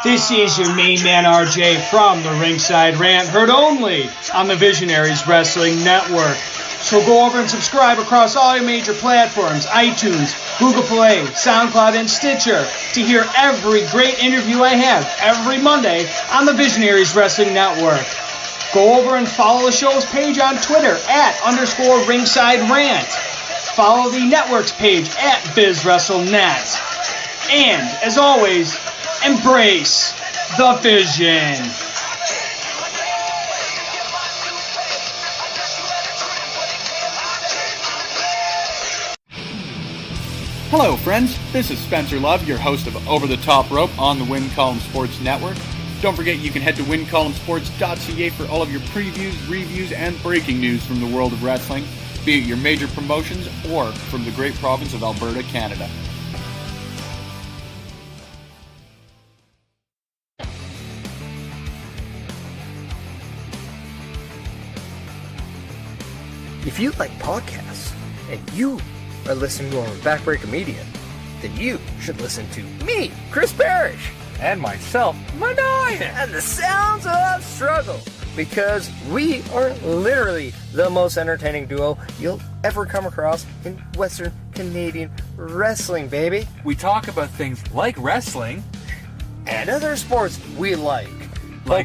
This is your main man RJ from the Ringside Rant, heard only on the Visionaries Wrestling Network. So go over and subscribe across all your major platforms, iTunes, Google Play, SoundCloud, and Stitcher to hear every great interview I have every Monday on the Visionaries Wrestling Network. Go over and follow the show's page on Twitter @_Ringside Rant. Follow the network's page @BizWrestleNet. And, as always, embrace the vision. Hello, friends. This is Spencer Love, your host of Over the Top Rope on the Win Column Sports Network. Don't forget you can head to wincolumnsports.ca for all of your previews, reviews, and breaking news from the world of wrestling, be it your major promotions or from the great province of Alberta, Canada. If you like podcasts and you are listening to on Backbreaker Media, then you should listen to me, Chris Parrish, and myself, Manoy, and the Sounds of Struggle, because we are literally the most entertaining duo you'll ever come across in Western Canadian wrestling, baby. We talk about things like wrestling and other sports we like.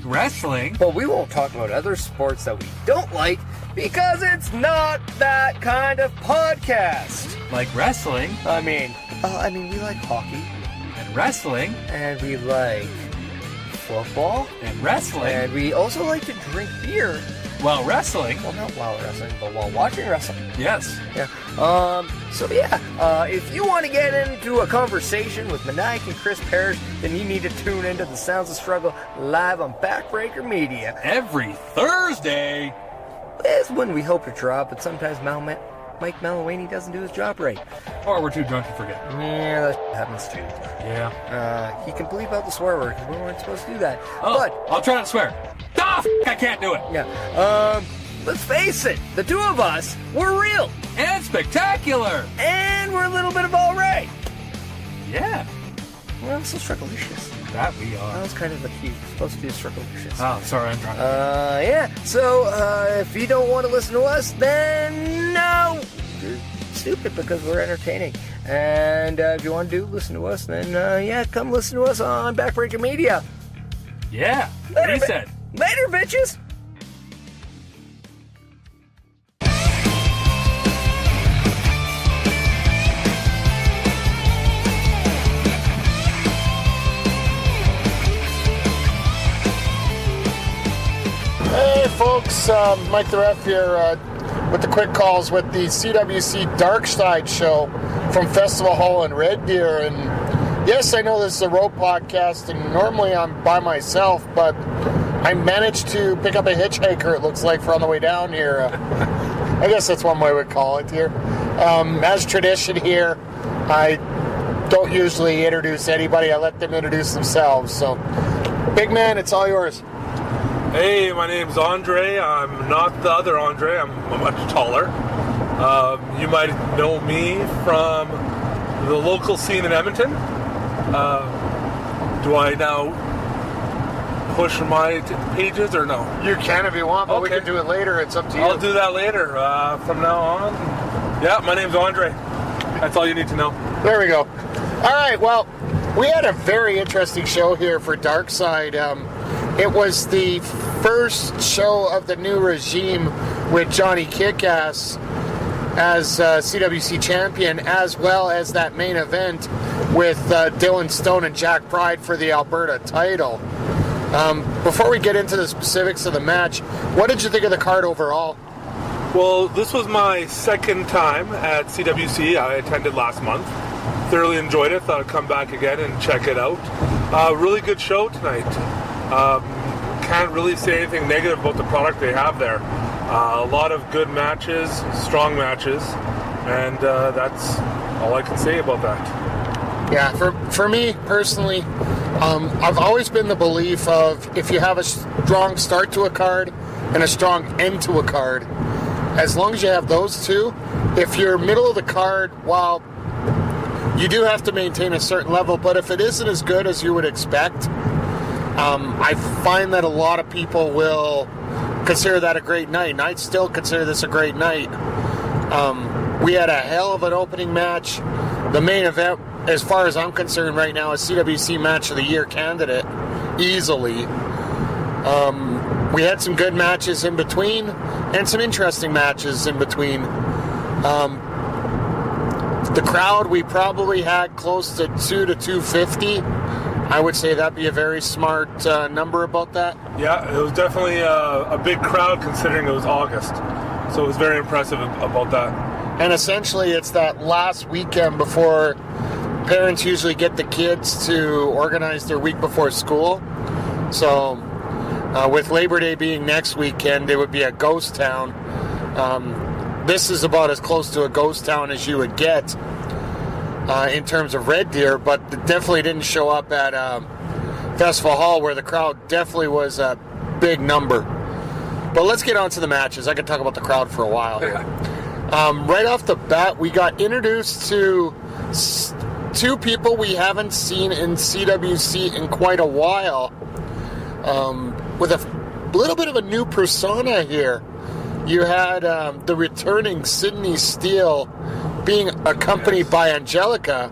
Wrestling, but we won't talk about other sports that we don't like, because it's not that kind of podcast. Like wrestling? I mean, we like hockey. And wrestling. And we like football. And wrestling. And we also like to drink beer. While wrestling. Well, not while wrestling, but while watching wrestling. Yes. Yeah. If you want to get into a conversation with Maniac and Chris Parrish, then you need to tune into the Sounds of Struggle live on Backbreaker Media. Every Thursday. Is when we hope to drop, but sometimes Mike Malawany doesn't do his job right. Or we're too drunk to forget. Yeah, that happens too. Yeah. He can bleep out the swear word, because we weren't supposed to do that. Oh, but I'll try not to swear. I can't do it. Yeah. Let's face it, the two of us, we're real. And spectacular. And we're a little bit of all right. Yeah. Well, so strugglicious. That we are. That was kind of the key. It's supposed to be strugglicious. Oh, sorry, I'm drunk. Yeah. So, if you don't want to listen to us, then no. You're stupid, because we're entertaining. And if you want to listen to us, then, come listen to us on Backbreaker Media. Yeah. Later, he said. Later, bitches. Hey folks, Mike the Ref here with the quick calls with the CWC Dark Side show from Festival Hall in Red Deer. And yes, I know this is a road podcast, and normally I'm by myself, but I managed to pick up a hitchhiker, it looks like, for on the way down here. I guess that's one way we call it here. As tradition here, I don't usually introduce anybody. I let them introduce themselves. So, big man, it's all yours. Hey, my name's Andriy. I'm not the other Andriy. I'm much taller. You might know me from the local scene in Edmonton. Do I now push my pages or no? You can if you want, but okay. We can do it later. It's up to you. I'll do that later. From now on. Yeah, my name's Andriy. That's all you need to know. There we go. All right, well, we had a very interesting show here for Dark Side. It was the first show of the new regime with Johnny Kickass as CWC champion, as well as that main event with Dylon Stone and Jack Pride for the Alberta title. Before we get into the specifics of the match, what did you think of the card overall? Well, this was my second time at CWC. I attended last month. Thoroughly enjoyed it. Thought I'd come back again and check it out. Really good show tonight. Can't really say anything negative about the product they have there. A lot of good matches, strong matches, and that's all I can say about that. Yeah, for me personally, I've always been the belief of if you have a strong start to a card and a strong end to a card, as long as you have those two, if you're middle of the card, well, you do have to maintain a certain level, but if it isn't as good as you would expect, I find that a lot of people will consider that a great night, and I'd still consider this a great night. We had a hell of an opening match. The main event, as far as I'm concerned right now, is CWC Match of the Year candidate, easily. We had some good matches in between, and some interesting matches in between. The crowd, we probably had close to 2 to 250. I would say that'd be a very smart number about that. Yeah, it was definitely a big crowd considering it was August. So it was very impressive about that. And essentially it's that last weekend before parents usually get the kids to organize their week before school. So with Labor Day being next weekend, it would be a ghost town. This is about as close to a ghost town as you would get in terms of Red Deer, but it definitely didn't show up at Festival Hall, where the crowd definitely was a big number. But let's get on to the matches. I could talk about the crowd for a while here. Right off the bat, we got introduced to two people we haven't seen in CWC in quite a while, with a little bit of a new persona here. You had the returning Sydney Steele being accompanied by Angelica.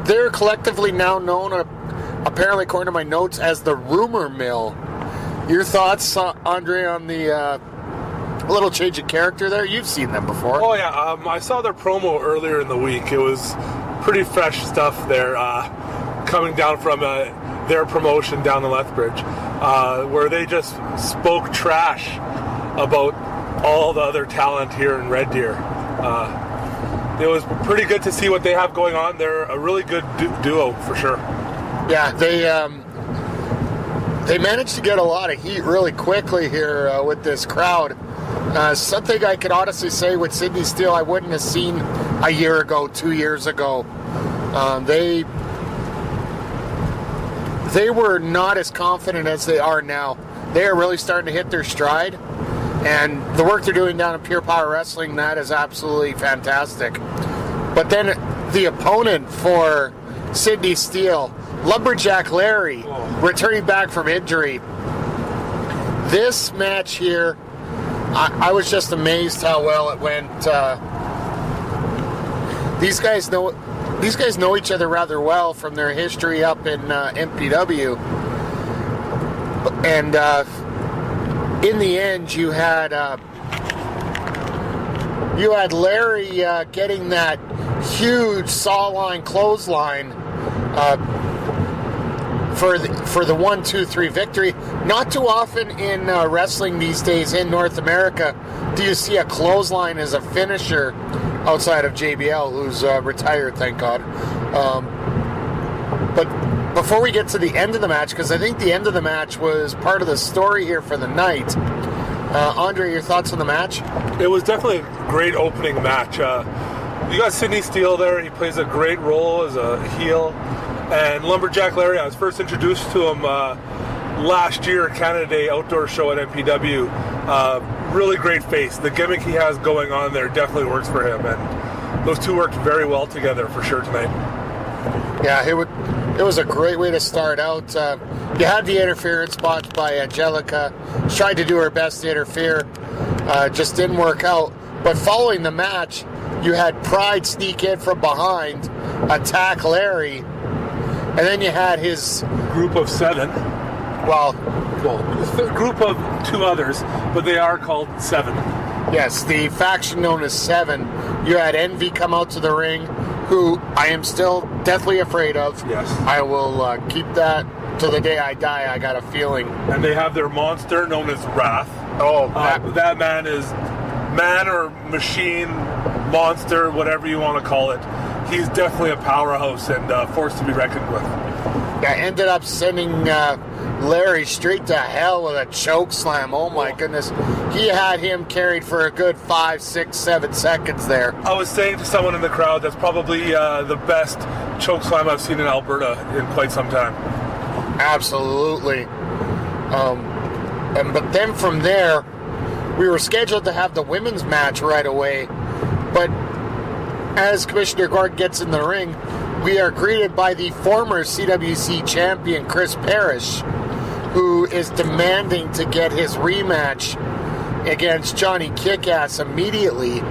They're collectively now known, apparently according to my notes, as the Rumor Mill. Your thoughts, Andriy, on the little change of character there? You've seen them before. Oh yeah, I saw their promo earlier in the week. It was pretty fresh stuff there, coming down from their promotion down in Lethbridge, where they just spoke trash about all the other talent here in Red Deer. It was pretty good to see what they have going on. They're a really good duo for sure. Yeah, they managed to get a lot of heat really quickly here with this crowd. Something I could honestly say with Sydney Steele I wouldn't have seen a year ago, 2 years ago. They were not as confident as they are now. They are really starting to hit their stride, and the work they're doing down in Pure Power Wrestling, that is absolutely fantastic. But then the opponent for Sydney Steele, Lumberjack Larry, returning back from injury. This match here, I was just amazed how well it went. These guys know each other rather well from their history up in MPW, and in the end, you had Larry getting that huge sawline clothesline for the 1-2-3 victory. Not too often in wrestling these days in North America do you see a clothesline as a finisher outside of JBL, who's retired, thank God. But before we get to the end of the match, because I think the end of the match was part of the story here for the night, Andriy, your thoughts on the match? It was definitely a great opening match. You got Sydney Steele there. He plays a great role as a heel. And Lumberjack Larry, I was first introduced to him last year at Canada Day Outdoor Show at MPW. Really great face. The gimmick he has going on there definitely works for him. And those two worked very well together for sure tonight. Yeah, it was a great way to start out. You had the interference spots by Angelica. She tried to do her best to interfere. Just didn't work out. But following the match, you had Pride sneak in from behind, attack Larry, and then you had his group of 7. Well, a group of 2 others, but they are called 7. Yes, the faction known as 7. You had Envy come out to the ring, who I am still deathly afraid of. Yes. I will keep that till the day I die, I got a feeling. And they have their monster known as Wrath. Oh, that man is man or machine, monster, whatever you want to call it. He's definitely a powerhouse and force to be reckoned with. Yeah, ended up sending Larry straight to hell with a choke slam. Oh my goodness. He had him carried for a good 5, 6, 7 seconds there. I was saying to someone in the crowd, that's probably the best choke slam I've seen in Alberta in quite some time. Absolutely. But then from there, we were scheduled to have the women's match right away. But as Commissioner Gordon gets in the ring, we are greeted by the former CWC champion, Chris Parrish, who is demanding to get his rematch against Johnny Kickass immediately.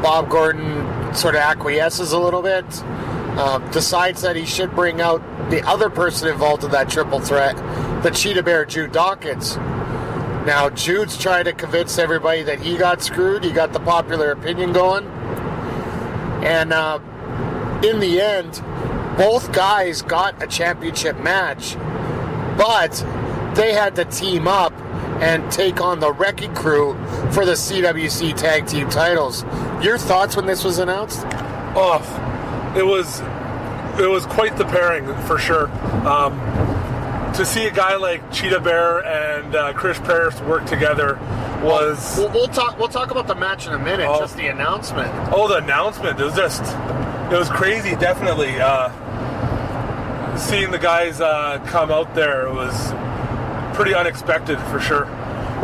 Bob Gordon sort of acquiesces a little bit, decides that he should bring out the other person involved in that triple threat, the Cheetah Bear, Jude Dawkins. Now, Jude's trying to convince everybody that he got screwed. He got the popular opinion going. And in the end, both guys got a championship match, but they had to team up and take on the Wrecking Crew for the CWC tag team titles. Your thoughts when this was announced? Oh, it was quite the pairing for sure. To see a guy like Cheetah Bear and Chris Parrish work together was. We'll talk about the match in a minute. Just the announcement. Oh, the announcement! It was crazy. Definitely, seeing the guys come out there was pretty unexpected for sure.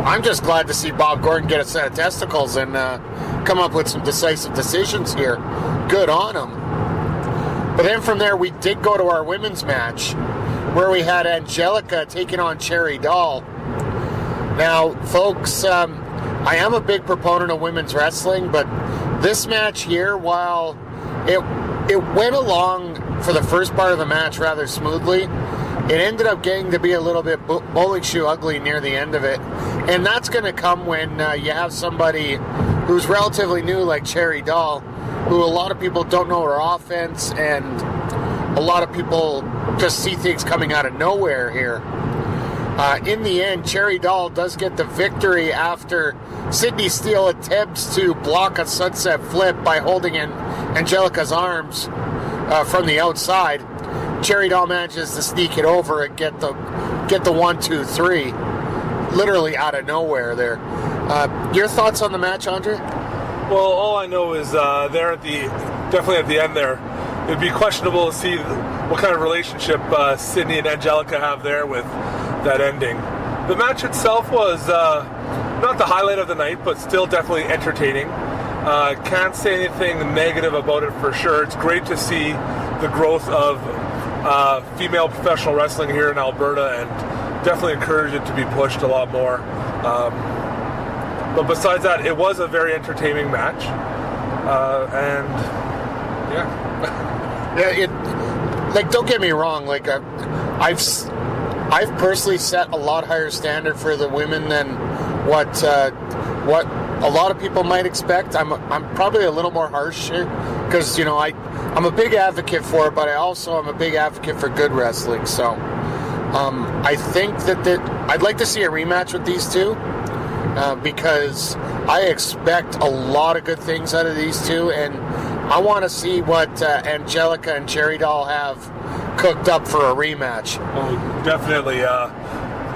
I'm just glad to see Bob Gordon get a set of testicles and come up with some decisive decisions here. Good on him. But then from there, we did go to our women's match, where we had Angelica taking on Cherry Doll. Now, folks, I am a big proponent of women's wrestling, but this match here, while it went along for the first part of the match rather smoothly, it ended up getting to be a little bit bowling shoe ugly near the end of it. And that's going to come when you have somebody who's relatively new like Cherry Doll, who a lot of people don't know her offense, and a lot of people just see things coming out of nowhere here. In the end, Cherry Doll does get the victory after Sydney Steele attempts to block a sunset flip by holding in Angelica's arms from the outside. Cherry Doll manages to sneak it over and get the 1-2-3, literally out of nowhere there. Your thoughts on the match, Andriy? Well, all I know is definitely at the end there, it'd be questionable to see what kind of relationship Sydney and Angelica have there with that ending. The match itself was not the highlight of the night, but still definitely entertaining. Can't say anything negative about it for sure. It's great to see the growth of female professional wrestling here in Alberta, and definitely encourage it to be pushed a lot more. But besides that, it was a very entertaining match, and yeah. Don't get me wrong. I've personally set a lot higher standard for the women than what a lot of people might expect. I'm probably a little more harsh here because I'm a big advocate for it, but I also am a big advocate for good wrestling. So I think that I'd like to see a rematch with these two because I expect a lot of good things out of these two, and I want to see what Angelica and Cherry Doll have cooked up for a rematch. Oh, definitely.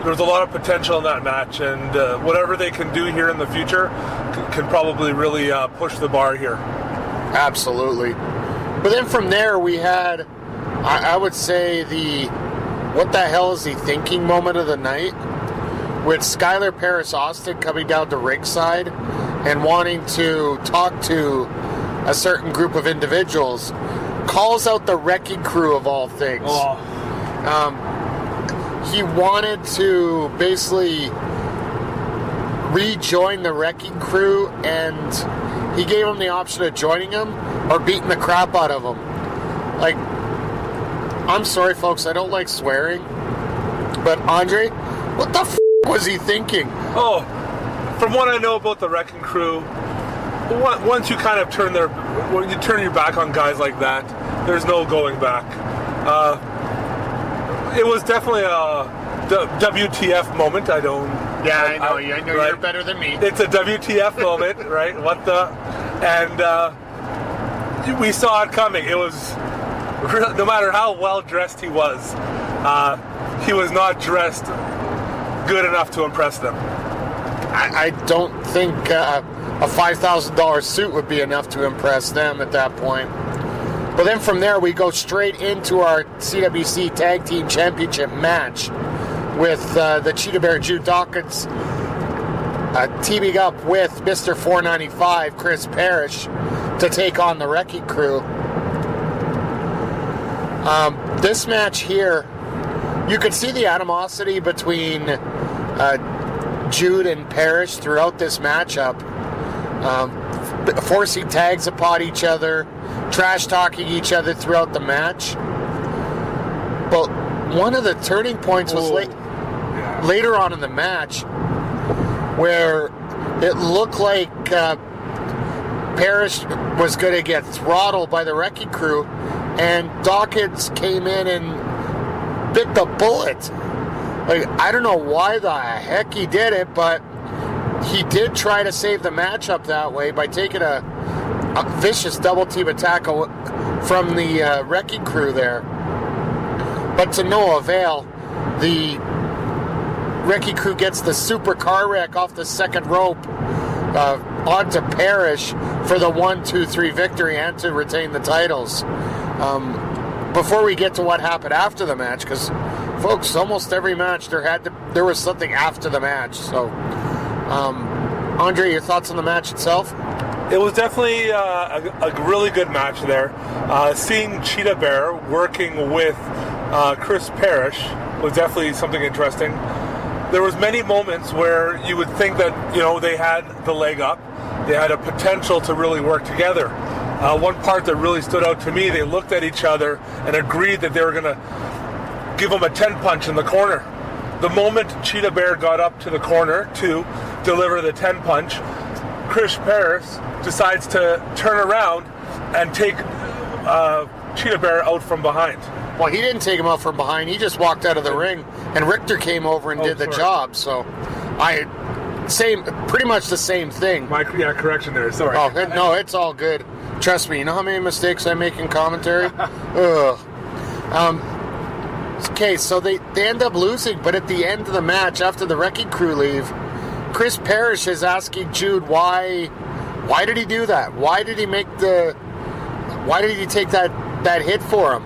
There's a lot of potential in that match, and whatever they can do here in the future can probably really push the bar here. Absolutely. But then from there we had, I would say, the what the hell is he thinking moment of the night, with Skylar Paris Austin coming down to ringside and wanting to talk to a certain group of individuals, calls out the Wrecking Crew of all things. Oh. He wanted to basically rejoin the Wrecking Crew, and he gave him the option of joining him or beating the crap out of him. I'm sorry, folks, I don't like swearing, but Andriy, what the was he thinking? Oh, from what I know about the Wrecking Crew, once you kind of turn your back on guys like that, there's no going back. It was definitely a WTF moment. I know right? You're better than me. It's a WTF moment, right? What the? And we saw it coming. It was, no matter how well dressed he was not dressed good enough to impress them. I don't think a $5,000 suit would be enough to impress them at that point. But then from there, we go straight into our CWC Tag Team Championship match with the Cheetah Bear, Jude Dawkins, teaming up with Mr. 495, Chris Parrish, to take on the Wrecking Crew. This match here, you could see the animosity between Jude and Parrish throughout this matchup. Forcing tags upon each other, trash-talking each other throughout the match. But one of the turning points was later on in the match, where it looked like Parrish was going to get throttled by the Wrecking Crew, and Dawkins came in and bit the bullet. Like, I don't know why the heck he did it, but he did try to save the matchup that way by taking a vicious double team attack from the Wrecking Crew there. But to no avail, the Wrecking Crew gets the super car wreck off the second rope onto Parrish for the 1-2-3 victory and to retain the titles. Before we get to what happened after the match, because folks, almost every match there was something after the match. So, Andriy, your thoughts on the match itself? It was definitely a really good match there. Seeing Cheetah Bear working with Chris Parrish was definitely something interesting. There was many moments where you would think that, they had the leg up. They had a potential to really work together. One part that really stood out to me, they looked at each other and agreed that they were going to give him a 10 punch in the corner. The moment Cheetah Bear got up to the corner to deliver the 10 punch, Chris Parrish decides to turn around and take Cheetah Bear out from behind. Well, he didn't take him out from behind. He just walked out of the ring, and Richter came over and did the job. So, pretty much the same thing. Correction there. Sorry. Oh, no, it's all good. Trust me. You know how many mistakes I make in commentary? Ugh. Okay, so they end up losing, but at the end of the match, after the Wrecking Crew leave, Chris Parrish is asking Jude why did he do that? Why did he take that hit for him?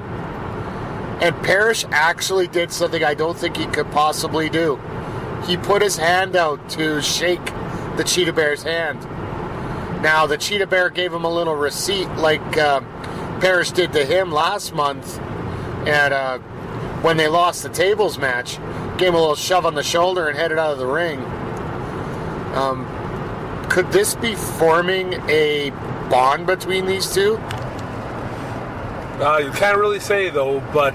And Parrish actually did something I don't think he could possibly do. He put his hand out to shake the Cheetah Bear's hand. Now, the Cheetah Bear gave him a little receipt like Parrish did to him last month at when they lost the tables match. Gave him a little shove on the shoulder and headed out of the ring. Could this be forming a bond between these two? You can't really say, though, but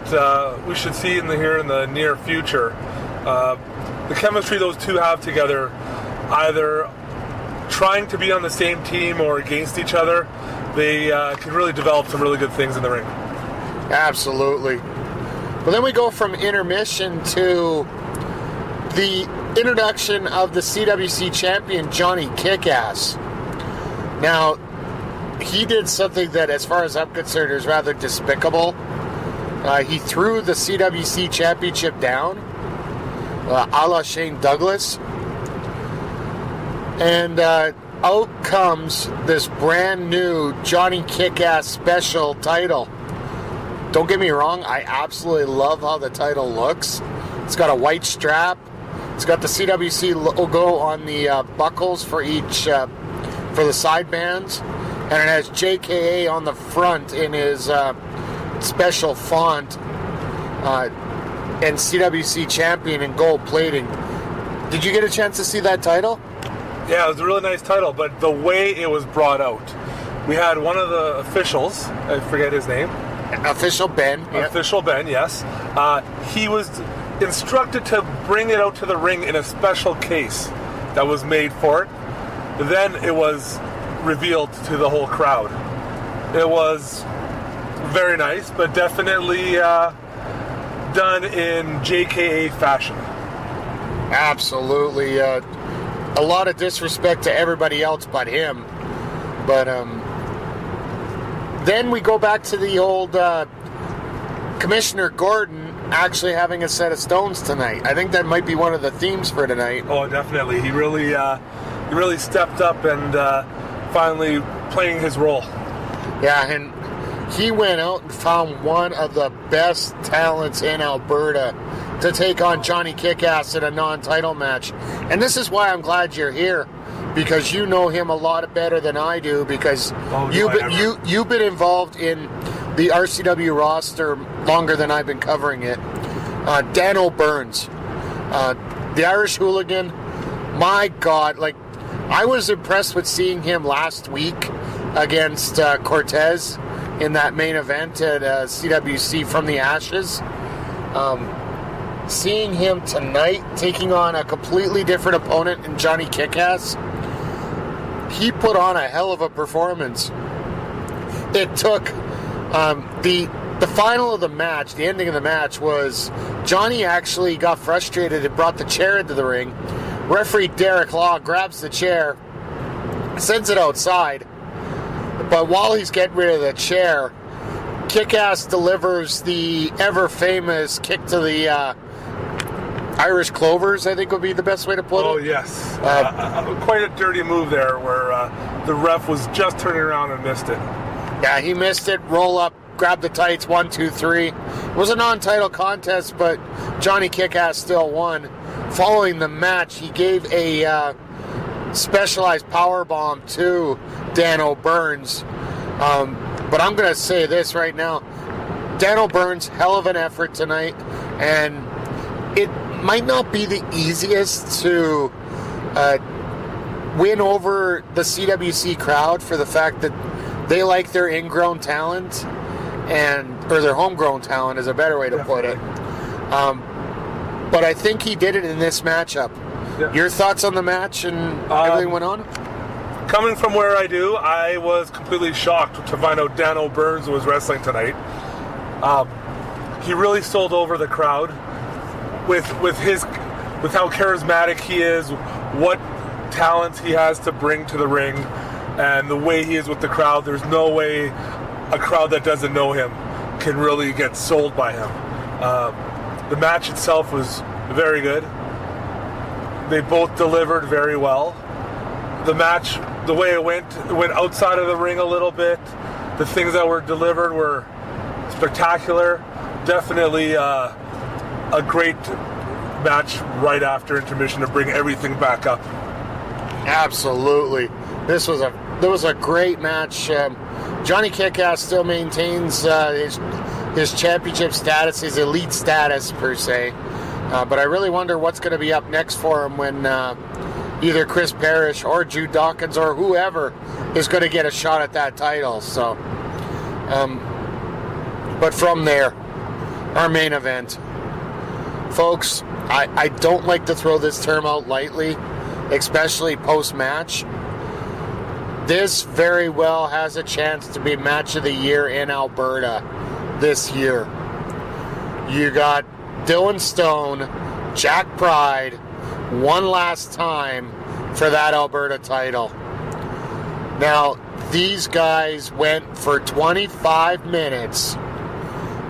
we should see in the near future. The chemistry those two have together, either trying to be on the same team or against each other, they can really develop some really good things in the ring. Absolutely. But then we go from intermission to the introduction of the CWC champion, Johnny Kickass. Now, he did something that, as far as I'm concerned, is rather despicable. He threw the CWC championship down, a la Shane Douglas. And out comes this brand new Johnny Kickass special title. Don't get me wrong, I absolutely love how the title looks. It's got a white strap. It's got the CWC logo on the buckles for each, for the side bands. And it has JKA on the front in his special font. And CWC champion in gold plating. Did you get a chance to see that title? Yeah, it was a really nice title, but the way it was brought out, we had one of the officials, I forget his name. Official Ben. Yep. Official Ben, yes. He was instructed to bring it out to the ring in a special case that was made for it. Then it was revealed to the whole crowd. It was very nice, but definitely done in JKA fashion. Absolutely. A lot of disrespect to everybody else but him. But then we go back to the old Commissioner Gordon actually having a set of stones tonight. I think that might be one of the themes for tonight. Oh, definitely. He really stepped up and finally playing his role. Yeah, and he went out and found one of the best talents in Alberta to take on Johnny Kickass in a non-title match. And this is why I'm glad you're here, because you know him a lot better than I do, because you've been involved in the RCW roster longer than I've been covering it. Dano Burns, the Irish hooligan. My God, like, I was impressed with seeing him last week against Cortez in that main event at CWC from the Ashes. Seeing him tonight taking on a completely different opponent in Johnny Kickass, he put on a hell of a performance. It took the final of the match, the ending of the match, was Johnny actually got frustrated and brought the chair into the ring. Referee Derek Law grabs the chair, sends it outside, but while he's getting rid of the chair, Kickass delivers the ever-famous kick to the Irish Clovers, I think would be the best way to put it. Oh, yes. Quite a dirty move there where the ref was just turning around and missed it. Yeah, he missed it. Roll up, grab the tights, 1, 2, 3. It was a non-title contest, but Johnny Kickass still won. Following the match, he gave a specialized power bomb to Dano Burns. But I'm going to say this right now. Dano Burns, hell of an effort tonight, and it might not be the easiest to win over the CWC crowd for the fact that they like their ingrown talent, or their homegrown talent is a better way to put it. But I think he did it in this matchup. Yeah. Your thoughts on the match and everything went on? Coming from where I do, I was completely shocked to find out Dano Burns was wrestling tonight. He really sold over the crowd with how charismatic he is, what talents he has to bring to the ring, and the way he is with the crowd. There's no way a crowd that doesn't know him can really get sold by him. The match itself was very good. They both delivered very well. The match, the way it went outside of the ring a little bit. The things that were delivered were spectacular. Definitely a great match right after intermission to bring everything back up. Absolutely. This was a great match. Johnny Kickass still maintains his championship status, his elite status per se. But I really wonder what's going to be up next for him when either Chris Parrish or Jude Dawkins or whoever is going to get a shot at that title. So, but from there, our main event. Folks, I don't like to throw this term out lightly, especially post-match. This very well has a chance to be match of the year in Alberta this year. You got Dylan Stone, Jack Pride, one last time for that Alberta title. Now, these guys went for 25 minutes,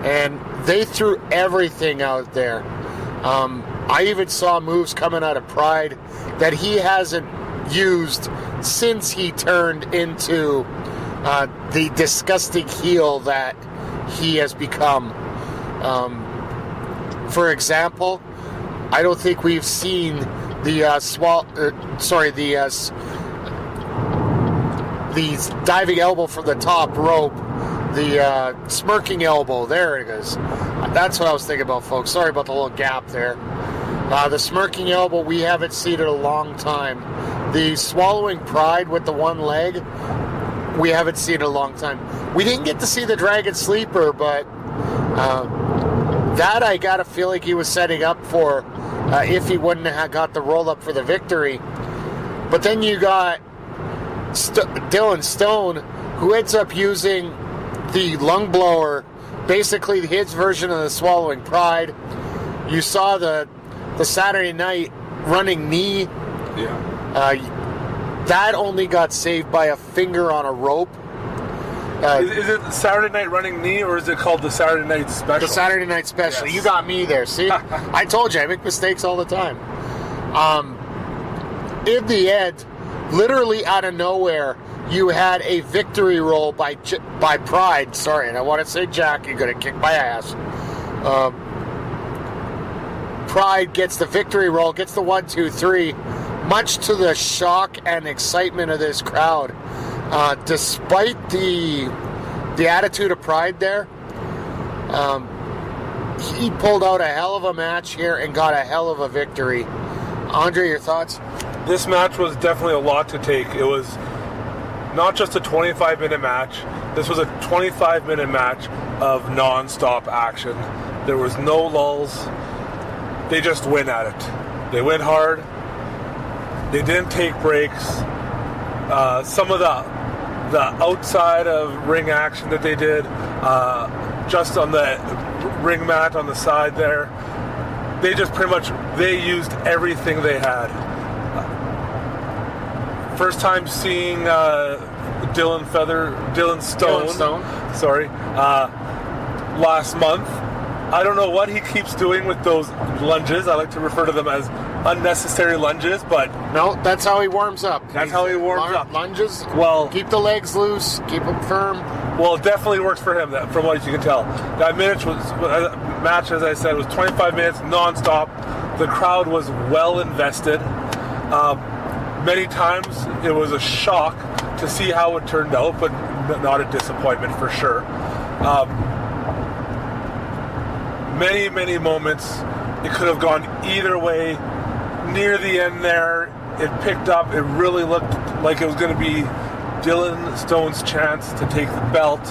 and they threw everything out there. I even saw moves coming out of Pride that he hasn't used since he turned into the disgusting heel that he has become. For example, I don't think we've seen the diving elbow from the top rope, the smirking elbow. There it is. That's what I was thinking about, folks. Sorry about the little gap there. The smirking elbow, we haven't seen it a long time. The swallowing Pride with the one leg, we haven't seen it a long time. We didn't get to see the Dragon Sleeper, but that I got a feeling he was setting up for if he wouldn't have got the roll up for the victory. But then you got Dylan Stone, who ends up using the lung blower, basically his version of the swallowing Pride. You saw the Saturday night running knee. Yeah. That only got saved by a finger on a rope. Is it Saturday Night Running Knee, or is it called the Saturday Night Special? The Saturday Night Special. Yes. You got me there. See? I told you, I make mistakes all the time. In the end, literally out of nowhere, you had a victory roll by Pride. Sorry, and I want to say Jack, you're going to kick my ass. Pride gets the victory roll, gets the 1, 2, 3, much to the shock and excitement of this crowd. Despite the the attitude of Pride there. He pulled out a hell of a match here and got a hell of a victory. Andriy, your thoughts? This match was definitely a lot to take. It was not just a 25-minute match. This was a 25-minute match of non-stop action. There was no lulls. They just went at it. They went hard. They didn't take breaks. Some of the outside of ring action that they did, just on the ring mat on the side there, they just pretty much, they used everything they had. First time seeing Dylon Stone. Sorry, last month. I don't know what he keeps doing with those lunges. I like to refer to them as unnecessary lunges, but no, that's how he warms up. That's how he warms up. Lunges. Well, keep the legs loose, keep them firm. Well, it definitely works for him. From what you can tell, that match, as I said, was 25 minutes non-stop. The crowd was well invested. Many times it was a shock to see how it turned out, but not a disappointment for sure. Many moments it could have gone either way. Near the end there, it picked up. It really looked like it was going to be Dylon Stone's chance to take the belt,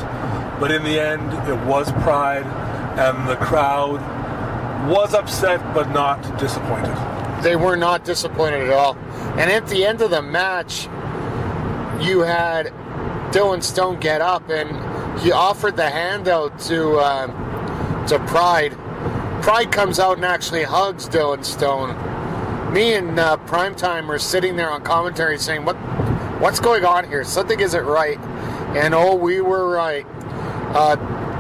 but in the end it was Pride, and the crowd was upset but not disappointed. They were not disappointed at all. And at the end of the match, you had Dylon Stone get up and he offered the handout to Pride. Pride comes out and actually hugs Dylon Stone. Me and Primetime were sitting there on commentary saying, what's going on here? Something isn't right. And we were right.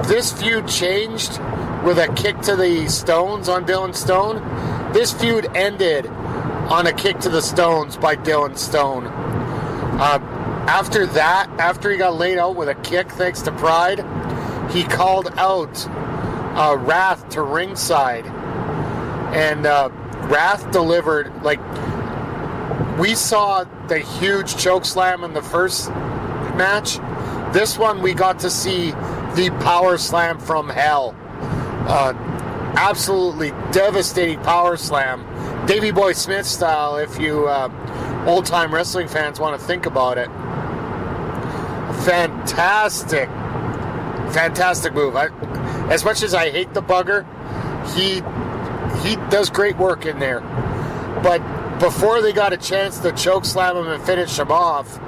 This feud changed with a kick to the stones on Dylon Stone. This feud ended on a kick to the stones by Dylon Stone. After that, after he got laid out with a kick thanks to Pride, he called out Wrath to ringside. And Wrath delivered, like, we saw the huge choke slam in the first match. This one we got to see the power slam from hell. Absolutely devastating power slam. Davey Boy Smith style, if you old-time wrestling fans want to think about it. Fantastic move. As much as I hate the bugger, he does great work in there. But before they got a chance to choke slam him and finish him off,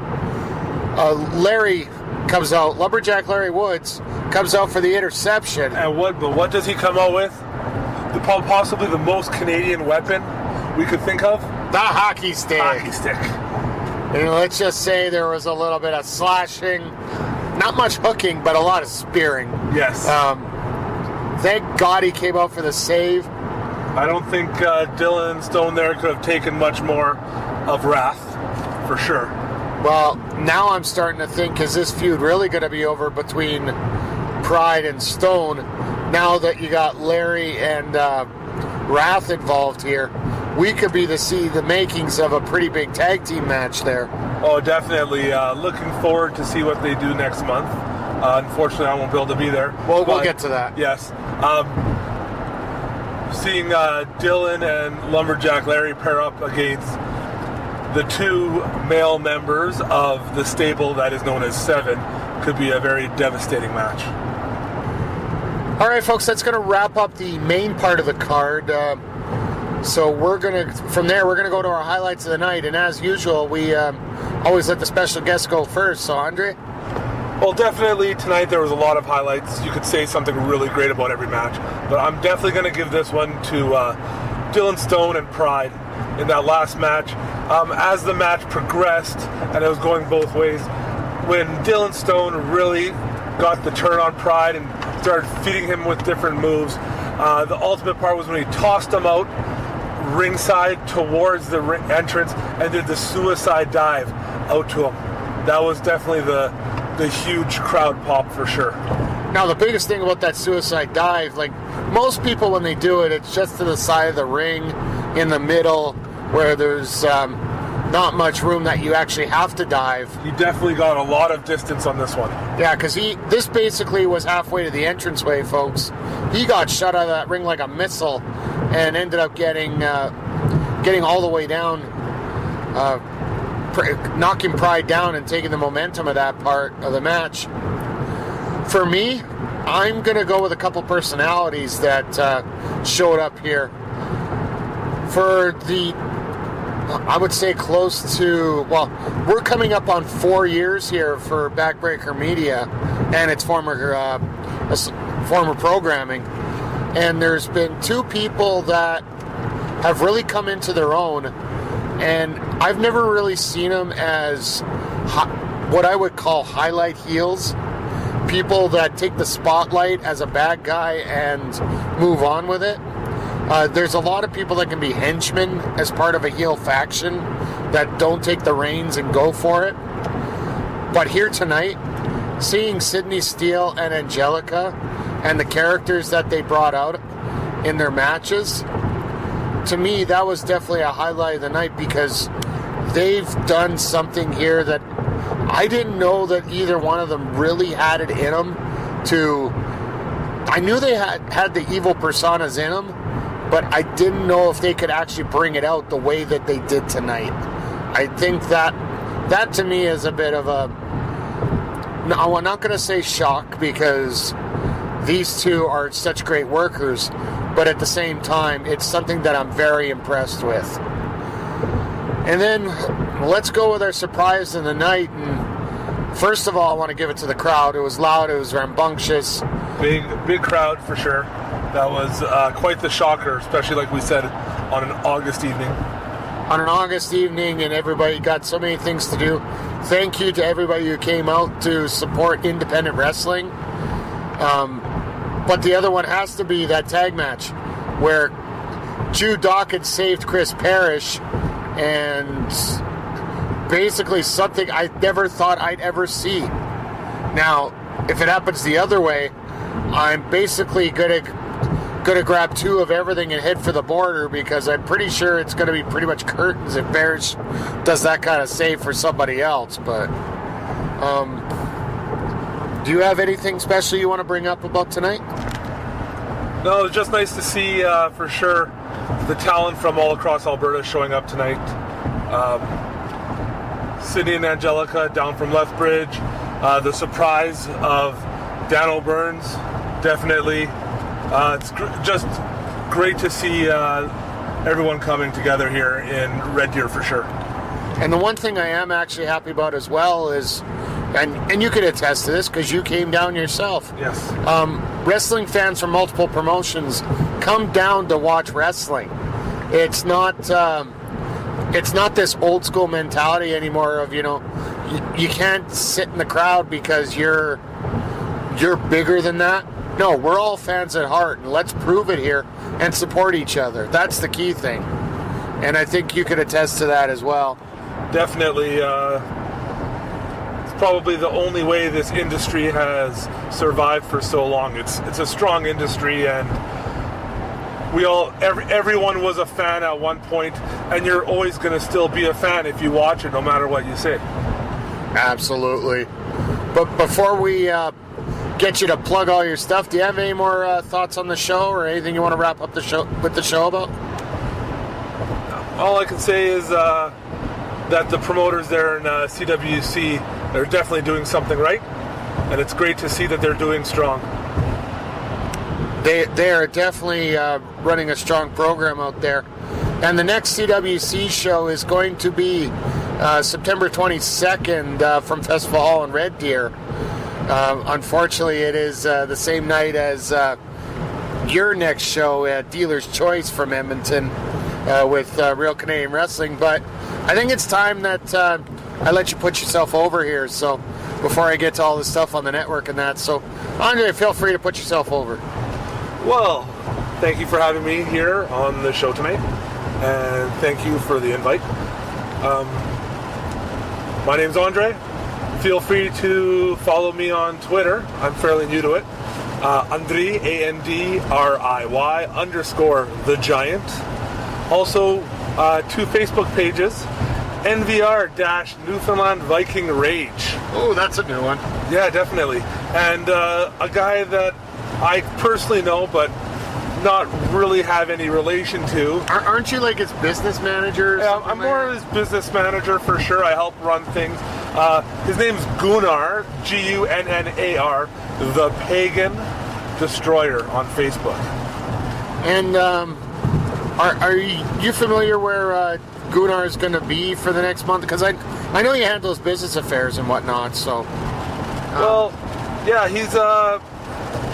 Larry comes out. Lumberjack Larry Woods comes out for the interception. And what does he come out with? Possibly the most Canadian weapon we could think of? The hockey stick. Hockey stick. And let's just say there was a little bit of slashing, not much hooking, but a lot of spearing. Yes. Thank God he came out for the save. I don't think Dylon Stone there could have taken much more of Wrath, for sure. Well, now I'm starting to think, is this feud really going to be over between Pride and Stone now that you got Larry and Wrath involved here? We could see the makings of a pretty big tag team match there. Oh, definitely. Looking forward to see what they do next month. Unfortunately, I won't be able to be there. Well, we'll get to that. Yes. Seeing Dylon and Lumberjack Larry pair up against the two male members of the stable that is known as Seven could be a very devastating match. All right, folks, that's going to wrap up the main part of the card. So from there, we're going to go to our highlights of the night. And as usual, we always let the special guests go first. So, Andriy? Well, definitely tonight there was a lot of highlights. You could say something really great about every match. But I'm definitely going to give this one to Dylon Stone and Pride in that last match. As the match progressed, and it was going both ways, when Dylon Stone really got the turn on Pride and started feeding him with different moves, the ultimate part was when he tossed him out ringside towards the entrance and did the suicide dive out to him. That was definitely the huge crowd pop for sure. Now, the biggest thing about that suicide dive, like most people when they do it, it's just to the side of the ring in the middle where there's not much room that you actually have to dive. You definitely got a lot of distance on this one. Yeah, because this basically was halfway to the entranceway, folks. He got shot out of that ring like a missile and ended up getting all the way down, knocking Pride down and taking the momentum of that part of the match. For me, I'm going to go with a couple personalities that showed up here. For the, I would say close to, well, we're coming up on 4 years here for Backbreaker Media and its former programming. And there's been two people that have really come into their own. And I've never really seen them as what I would call highlight heels. People that take the spotlight as a bad guy and move on with it. There's a lot of people that can be henchmen as part of a heel faction that don't take the reins and go for it. But here tonight, seeing Sydney Steele and Angelica and the characters that they brought out in their matches, to me, that was definitely a highlight of the night because they've done something here that I didn't know that either one of them really had it in them to... I knew they had the evil personas in them, but I didn't know if they could actually bring it out the way that they did tonight. I think that to me is a bit of a... No, I'm not going to say shock because these two are such great workers, but at the same time, it's something that I'm very impressed with. And then let's go with our surprise of the night. And first of all, I want to give it to the crowd. It was loud. It was rambunctious. Big crowd for sure. That was quite the shocker, especially like we said, on an August evening. On an August evening, and everybody got so many things to do. Thank you to everybody who came out to support independent wrestling. But the other one has to be that tag match where Drew Dawkins saved Chris Parrish, and basically something I never thought I'd ever see. Now, if it happens the other way, I'm basically gonna grab two of everything and head for the border because I'm pretty sure it's gonna be pretty much curtains if Parrish does that kind of save for somebody else. But do you have anything special you want to bring up about tonight? No, it's just nice to see for sure the talent from all across Alberta showing up tonight. Sydney and Angelica down from Lethbridge. The surprise of Dano Burns, definitely. It's just great to see everyone coming together here in Red Deer for sure. And the one thing I am actually happy about as well is, and you could attest to this because you came down yourself. Yes. Wrestling fans from multiple promotions come down to watch wrestling. It's not this old school mentality anymore of, you can't sit in the crowd because you're bigger than that. No, we're all fans at heart, and let's prove it here and support each other. That's the key thing. And I think you could attest to that as well. Definitely. It's probably the only way this industry has survived for so long. It's a strong industry, and everyone was a fan at one point, and you're always going to still be a fan if you watch it, no matter what you say. Absolutely. But before we get you to plug all your stuff, do you have any more thoughts on the show or anything you want to wrap up the show about? All I can say is that the promoters there in CWC, they're definitely doing something right, and it's great to see that they're doing strong. They are definitely running a strong program out there. And the next CWC show is going to be September 22nd from Festival Hall in Red Deer. Unfortunately, it is the same night as your next show at Dealer's Choice from Edmonton with Real Canadian Wrestling. But I think it's time that I let you put yourself over here. So before I get to all the stuff on the network and that. So, Andriy, feel free to put yourself over. Well, thank you for having me here on the show tonight, and thank you for the invite. My name's Andriy. Feel free to follow me on Twitter. I'm fairly new to it. Andriy, ANDRIY _ the Giant. Also, 2 Facebook pages. NVR-Newfoundland Viking Rage. Oh, that's a new one. Yeah, definitely. And a guy that I personally know, but not really have any relation to. Aren't you like his business manager? Yeah, I'm more of his business manager for sure. I help run things. His name's Gunnar, Gunnar, the Pagan Destroyer on Facebook. And are you familiar where Gunnar is going to be for the next month? Because I know he handles business affairs and whatnot. So, well, yeah, he's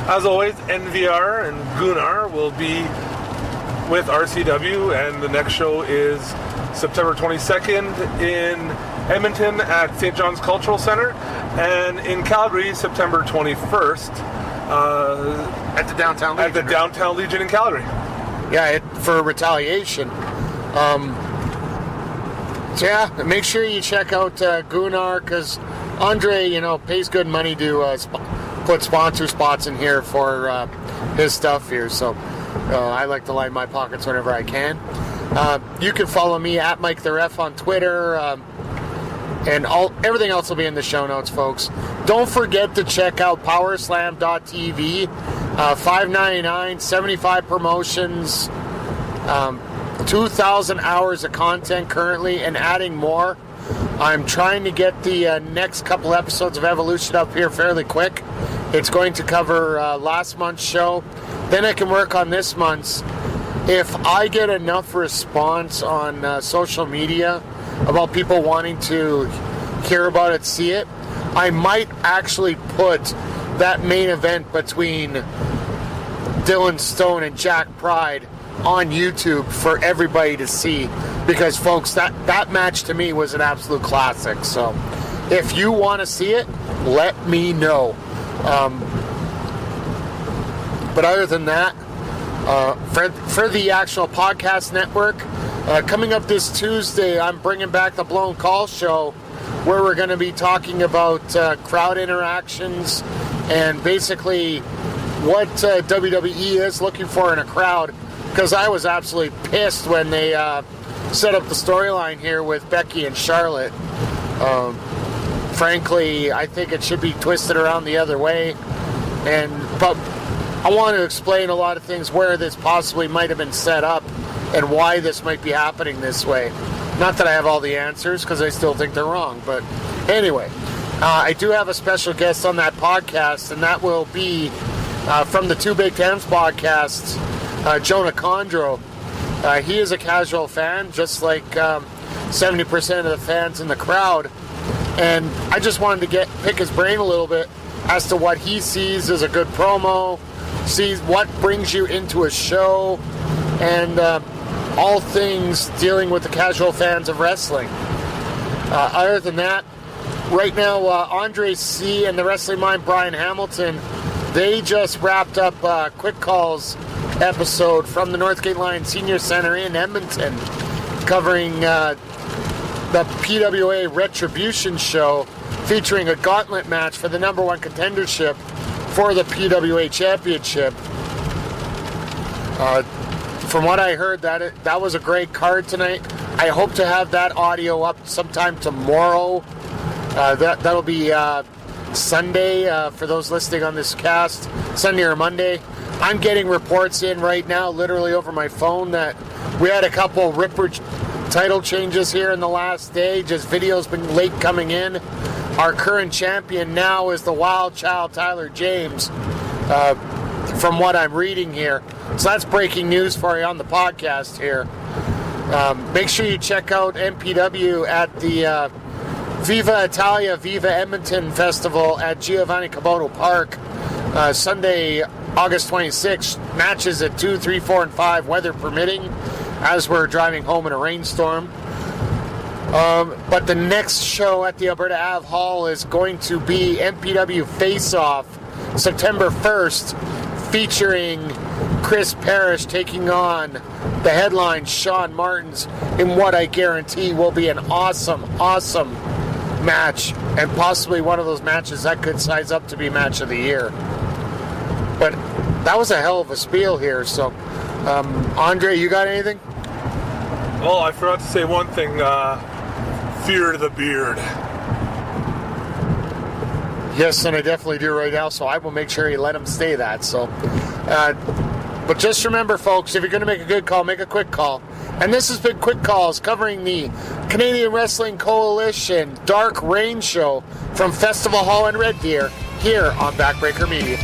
as always, NVR and Gunnar will be with RCW, and the next show is September 22nd in Edmonton at St. John's Cultural Center, and in Calgary, September 21st at the Downtown Legion. At the Downtown Legion in Calgary. Yeah, for retaliation. So yeah, make sure you check out Gunnar, because Andriy, pays good money to put sponsor spots in here for his stuff here. So I like to line my pockets whenever I can. You can follow me at Mike the Ref on Twitter, and everything else will be in the show notes, folks. Don't forget to check out powerslam.tv. $5.99, 75 promotions, 2,000 hours of content currently, and adding more. I'm trying to get the next couple episodes of Evolution up here fairly quick. It's going to cover last month's show. Then I can work on this month's. If I get enough response on social media about people wanting to hear about it, see it, I might actually put that main event between Dylon Stone and Jack Pride on YouTube for everybody to see, because folks, that match to me was an absolute classic. So if you want to see it, let me know. But other than that, for the actual podcast network, coming up this Tuesday, I'm bringing back the Blown Call show, where we're going to be talking about crowd interactions and basically what WWE is looking for in a crowd, because I was absolutely pissed when they set up the storyline here with Becky and Charlotte. Frankly, I think it should be twisted around the other way, but I want to explain a lot of things where this possibly might have been set up and why this might be happening this way. Not that I have all the answers, because I still think they're wrong, but anyway, I do have a special guest on that podcast, and that will be from the Two Big Thames podcast, Jonah Condro. He is a casual fan, just like 70% of the fans in the crowd, and I just wanted to pick his brain a little bit as to what he sees as a good promo, sees what brings you into a show, and all things dealing with the casual fans of wrestling. Other than that, right now, Andre C. and the Wrestling Mind Brian Hamilton, they just wrapped up Quick Calls episode from the Northgate Lions Senior Center in Edmonton, covering the PWA Retribution show, featuring a gauntlet match for the number one contendership for the PWA Championship. From what I heard, that was a great card tonight. I hope to have that audio up sometime tomorrow. That'll be Sunday for those listening on this cast, Sunday or Monday. I'm getting reports in right now, literally over my phone, that we had a couple Ripper title changes here in the last day. Just videos been late coming in. Our current champion now is the Wild Child Tyler James, from what I'm reading here. So that's breaking news for you on the podcast here. Make sure you check out MPW at the Viva Italia, Viva Edmonton Festival at Giovanni Caboto Park, Sunday, August 26th. Matches at 2, 3, 4, and 5, weather permitting, as we're driving home in a rainstorm. But the next show at the Alberta Ave Hall is going to be MPW Face Off, September 1st, featuring Chris Parrish taking on the headline Sean Martins in what I guarantee will be an awesome match, and possibly one of those matches that could size up to be match of the year. But that was a hell of a spiel here. So, Andre, you got anything? Well, I forgot to say one thing. fear the beard. Yes, and I definitely do right now, so I will make sure you let him stay that. So, but just remember, folks, if you're going to make a good call, make a quick call. And this has been Quick Calls covering the Canadian Wrestling Coalition Dark Reign show from Festival Hall in Red Deer here on Backbreaker Media.